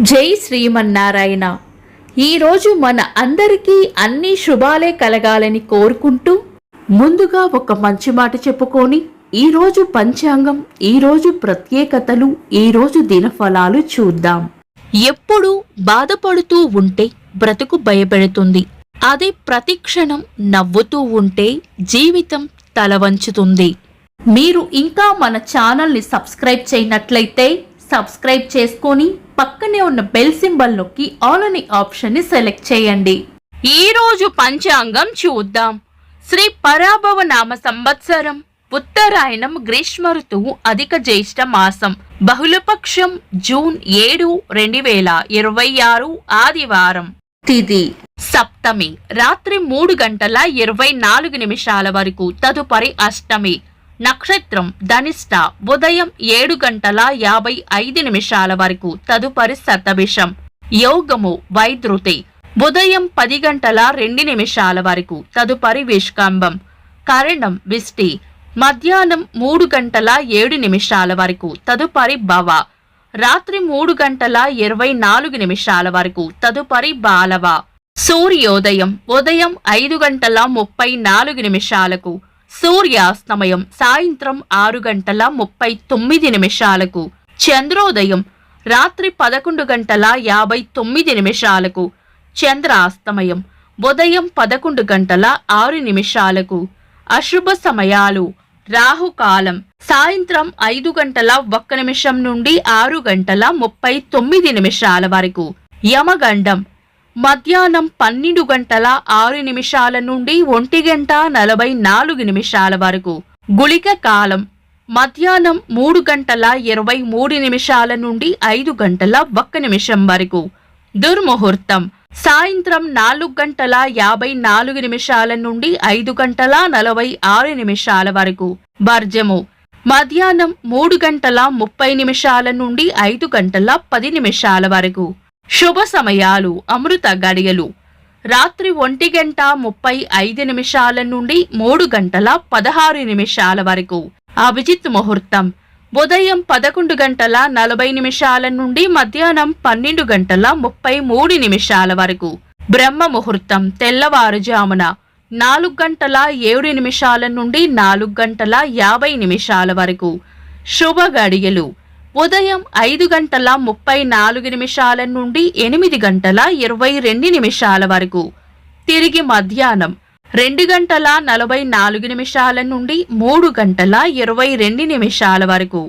జై శ్రీమన్నారాయణ. ఈరోజు మన అందరికీ అన్ని శుభాలే కలగాలని కోరుకుంటూ ముందుగా ఒక మంచి మాట చెప్పుకొని ఈరోజు పంచాంగం, ఈరోజు ప్రత్యేకతలు, ఈరోజు దినఫలాలు చూద్దాం. ఎప్పుడు బాధపడుతూ ఉంటే బ్రతుకు భయపెడుతుంది. అదే ప్రతిక్షణం నవ్వుతూ ఉంటే జీవితం తలవంచుతుంది. మీరు ఇంకా మన ఛానల్ని సబ్స్క్రైబ్ చేయనట్లయితే సబ్స్క్రైబ్ చేసుకొని పక్కనే ఉన్న బెల్ సింబల్ నొక్కి ఆల్ అనే ఆప్షన్ ని సెలెక్ట్ చేయండి. ఈ రోజు పంచాంగం చూద్దాం. శ్రీ పరాభవ నామ సంవత్సరం, ఉత్తరాయణం, గ్రీష్మ ఋతువు, అధిక జ్యేష్ఠ మాసం, బహుళపక్షం, జూన్ 7, 2026 ఆదివారం. తిథి సప్తమి, రాత్రి 3:24 వరకు. తదుపరి అష్టమి. నక్షత్రం ధనిష్ట, ఉదయం 7:55 వరకు. తదుపరి శతభిషం. యోగము వైద్రుతి, ఉదయం 10:02 వరకు. తదుపరి విష్కంభం. కరణం విష్టి, మధ్యాహ్నం 3:07 వరకు. తదుపరి భవ, రాత్రి 3:24 వరకు. తదుపరి బాలవ. సూర్యోదయం ఉదయం 5:34. సూర్యాస్తమయం సాయంత్రం 6:39. చంద్రోదయం రాత్రి 11:59. చంద్రాస్తమయం ఉదయం 11:06. అశుభ సమయాలు: రాహుకాలం సాయంత్రం 5:01 నుండి 6:39 వరకు. యమగండం మధ్యాహ్నం 12:06 నుండి 1:44 వరకు. గుళిక కాలం మధ్యాహ్నం 3:23 నుండి 5:01 వరకు. దుర్ముహూర్తం సాయంత్రం 4:54 నుండి 5:46 వరకు. వర్జము మధ్యాహ్నం 3:30 నుండి 5:10 వరకు. శుభ సమయాలు: అమృత గడియలు రాత్రి 1:35 నుండి 3:16 వరకు. అభిజిత్ ముహూర్తం ఉదయం 11:40 నుండి మధ్యాహ్నం 12:33 వరకు. బ్రహ్మ ముహూర్తం తెల్లవారుజామున 4:07 నుండి 4:50 వరకు. శుభ గడియలు ఉదయం 5:34 నుండి 8:22 వరకు. తిరిగి మధ్యాహ్నం 2:44 నుండి 3:22 వరకు.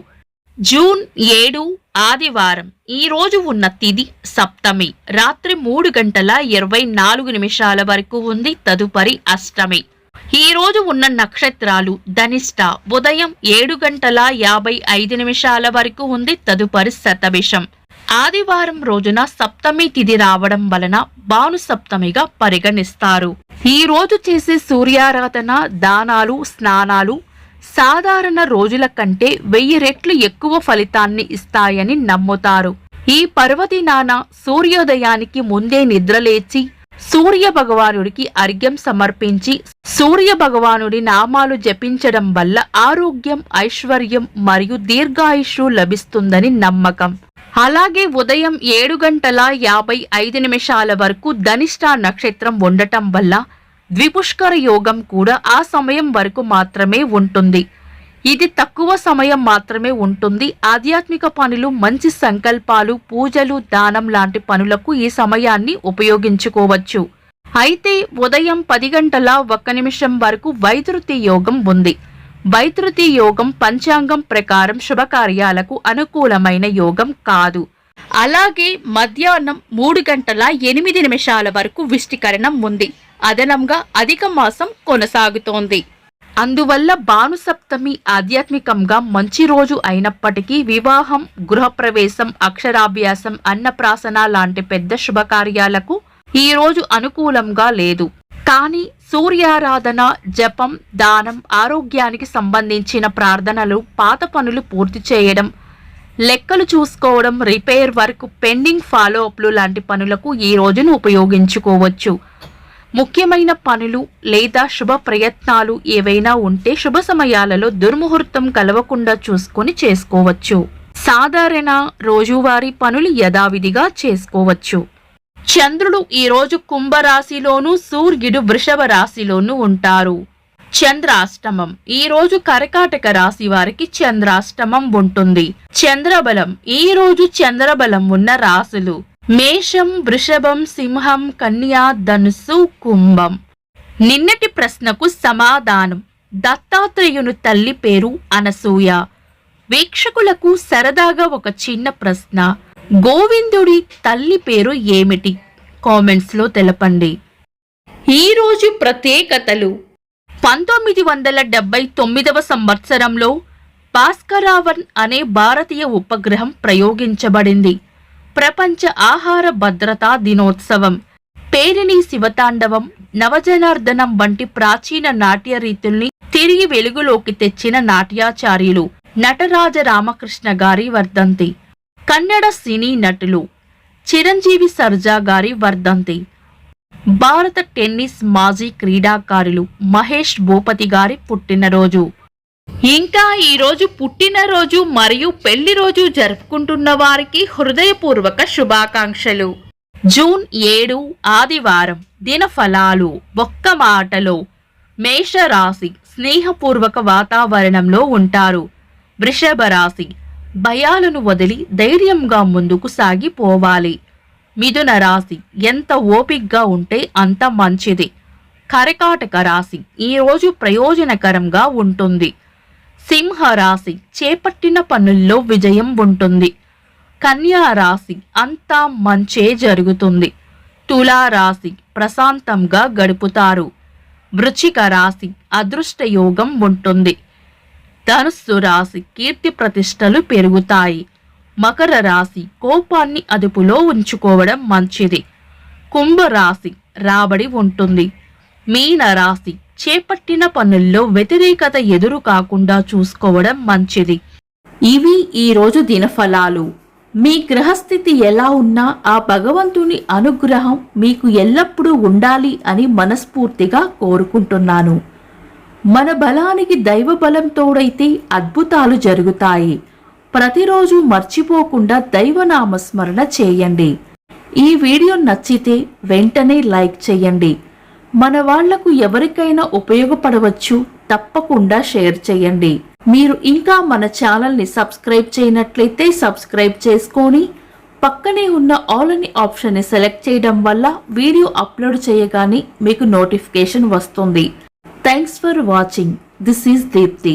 జూన్ 7 ఆదివారం. ఈ రోజు ఉన్న తిథి సప్తమి, రాత్రి 3:24 వరకు ఉంది. తదుపరి అష్టమి. ఈ రోజు ఉన్న నక్షత్రాలు ధనిష్ట, ఉదయం 7:55 వరకు ఉంది. తదుపరి శతభిషం. ఆదివారం రోజున సప్తమి తిథి రావడం వలన భాను సప్తమిగా పరిగణిస్తారు. ఈ రోజు చేసే సూర్యారాధన, దానాలు, స్నానాలు సాధారణ రోజుల కంటే 1000 రెట్లు ఎక్కువ ఫలితాన్ని ఇస్తాయని నమ్ముతారు. ఈ పర్వదినాన సూర్యోదయానికి ముందే నిద్రలేచి సూర్య భగవానుడికి అర్ఘ్యం సమర్పించి సూర్య భగవానుడి నామాలు జపించడం వల్ల ఆరోగ్యం, ఐశ్వర్యం మరియు దీర్ఘాయుష్షు లభిస్తుందని నమ్మకం. అలాగే ఉదయం 7:55 వరకు ధనిష్ట నక్షత్రం ఉండటం వల్ల ద్విపుష్కర యోగం కూడా ఆ సమయం వరకు మాత్రమే ఉంటుంది. ఇది తక్కువ సమయం మాత్రమే ఉంటుంది. ఆధ్యాత్మిక పనులు, మంచి సంకల్పాలు, పూజలు, దానం లాంటి పనులకు ఈ సమయాన్ని ఉపయోగించుకోవచ్చు. అయితే ఉదయం 10:01 వరకు వైద్యుతి యోగం ఉంది. వైద్యుతి యోగం పంచాంగం ప్రకారం శుభకార్యాలకు అనుకూలమైన యోగం కాదు. అలాగే మధ్యాహ్నం 3:08 వరకు విష్టికరణం ఉంది. అదనంగా అధిక మాసం కొనసాగుతోంది. అందువల్ల భాను సప్తమి ఆధ్యాత్మికంగా మంచి రోజు అయినప్పటికీ వివాహం, గృహప్రవేశం, అక్షరాభ్యాసం, అన్నప్రాసన లాంటి పెద్ద శుభకార్యాలకు ఈ రోజు అనుకూలంగా లేదు. కానీ సూర్యారాధన, జపం, దానం, ఆరోగ్యానికి సంబంధించిన ప్రార్థనలు, పాత పనులు పూర్తి చేయడం, లెక్కలు చూసుకోవడం, రిపేర్ వర్క్, పెండింగ్ ఫాలో అప్లు లాంటి పనులకు ఈ రోజును ఉపయోగించుకోవచ్చు. ముఖ్యమైన పనులు లేదా శుభ ప్రయత్నాలు ఏవైనా ఉంటే శుభ సమయాలలో దుర్ముహూర్తం కలవకుండా చూసుకొని చేసుకోవచ్చు. సాధారణ రోజువారీ పనులు యథావిధిగా చేసుకోవచ్చు. చంద్రుడు ఈరోజు కుంభరాశిలోను, సూర్యుడు వృషభ రాశిలోను ఉంటారు. చంద్రాష్టమం ఈరోజు కర్కాటక రాశి వారికి చంద్రాష్టమం ఉంటుంది. చంద్రబలం ఈరోజు చంద్రబలం ఉన్న రాశులు మేషం, వృషభం, సింహం, కన్యా, ధనుస్సు, కుంభం. నిన్నటి ప్రశ్నకు సమాధానం దత్తాత్రేయుని తల్లి పేరు అనసూయ. వీక్షకులకు సరదాగా ఒక చిన్న ప్రశ్న, గోవిందుడి తల్లి పేరు ఏమిటి? కామెంట్స్ లో తెలపండి. ఈరోజు ప్రత్యేకతలు. 1979వ సంవత్సరంలో భాస్కరావన్ అనే భారతీయ ఉపగ్రహం ప్రయోగించబడింది. ప్రపంచ ఆహార భద్రతా దినోత్సవం. పేరిణి శివతాండవం, నవజనార్దనం వంటి ప్రాచీన నాట్య రీతుల్ని తిరిగి వెలుగులోకి తెచ్చిన నాట్యాచార్యులు నటరాజ రామకృష్ణ గారి వర్ధంతి. కన్నడ సినీ నటులు చిరంజీవి సర్జా గారి వర్ధంతి. భారత టెన్నిస్ మాజీ క్రీడాకారులు మహేష్ భూపతి గారి పుట్టినరోజు. ఇంకా ఈరోజు పుట్టినరోజు మరియు పెళ్లి రోజు జరుపుకుంటున్న వారికి హృదయపూర్వక శుభాకాంక్షలు. జూన్ 7 ఆదివారం. దినఫలాలు. ఒక్క మాటలో మేషరాశి స్నేహపూర్వక వాతావరణంలో ఉంటారు. వృషభ రాశి భయాలను వదిలి ధైర్యంగా ముందుకు సాగిపోవాలి. మిథున రాశి ఎంత ఓపిగ్గా ఉంటే అంత మంచిది. కర్కాటక రాశి ఈరోజు ప్రయోజనకరంగా ఉంటుంది. సింహ రాశి చేపట్టిన పనుల్లో విజయం ఉంటుంది. కన్యా రాశి అంతా మంచే జరుగుతుంది. తులా రాశి ప్రశాంతంగా గడుపుతారు. వృశ్చిక రాశి అదృష్ట యోగం ఉంటుంది. ధనుస్సు రాశి కీర్తి ప్రతిష్టలు పెరుగుతాయి. మకర రాశి కోపాన్ని అదుపులో ఉంచుకోవడం మంచిది. కుంభరాశి రాబడి ఉంటుంది. మీన రాశి చేపట్టిన పనుల్లో వ్యతిరేకత ఎదురు కాకుండా చూసుకోవడం మంచిది. ఇవి ఈరోజు దినఫలాలు. మీ గ్రహస్థితి ఎలా ఉన్నా ఆ భగవంతుని అనుగ్రహం మీకు ఎల్లప్పుడూ ఉండాలి అని మనస్ఫూర్తిగా కోరుకుంటున్నాను. మన బలానికి దైవ బలం తోడైతే అద్భుతాలు జరుగుతాయి. ప్రతిరోజు మర్చిపోకుండా దైవనామస్మరణ చేయండి. ఈ వీడియో నచ్చితే వెంటనే లైక్ చేయండి. మన వాళ్లకు ఎవరికైనా ఉపయోగపడవచ్చు. తప్పకుండా షేర్ చేయండి. మీరు ఇంకా మన ఛానల్ని సబ్స్క్రైబ్ చేయనట్లయితే సబ్స్క్రైబ్ చేసుకొని పక్కనే ఉన్న ఆల్ అని ఆప్షన్ని సెలెక్ట్ చేయడం వల్ల వీడియో అప్లోడ్ చేయగానే మీకు నోటిఫికేషన్ వస్తుంది. Thanks for watching. This is Deepti.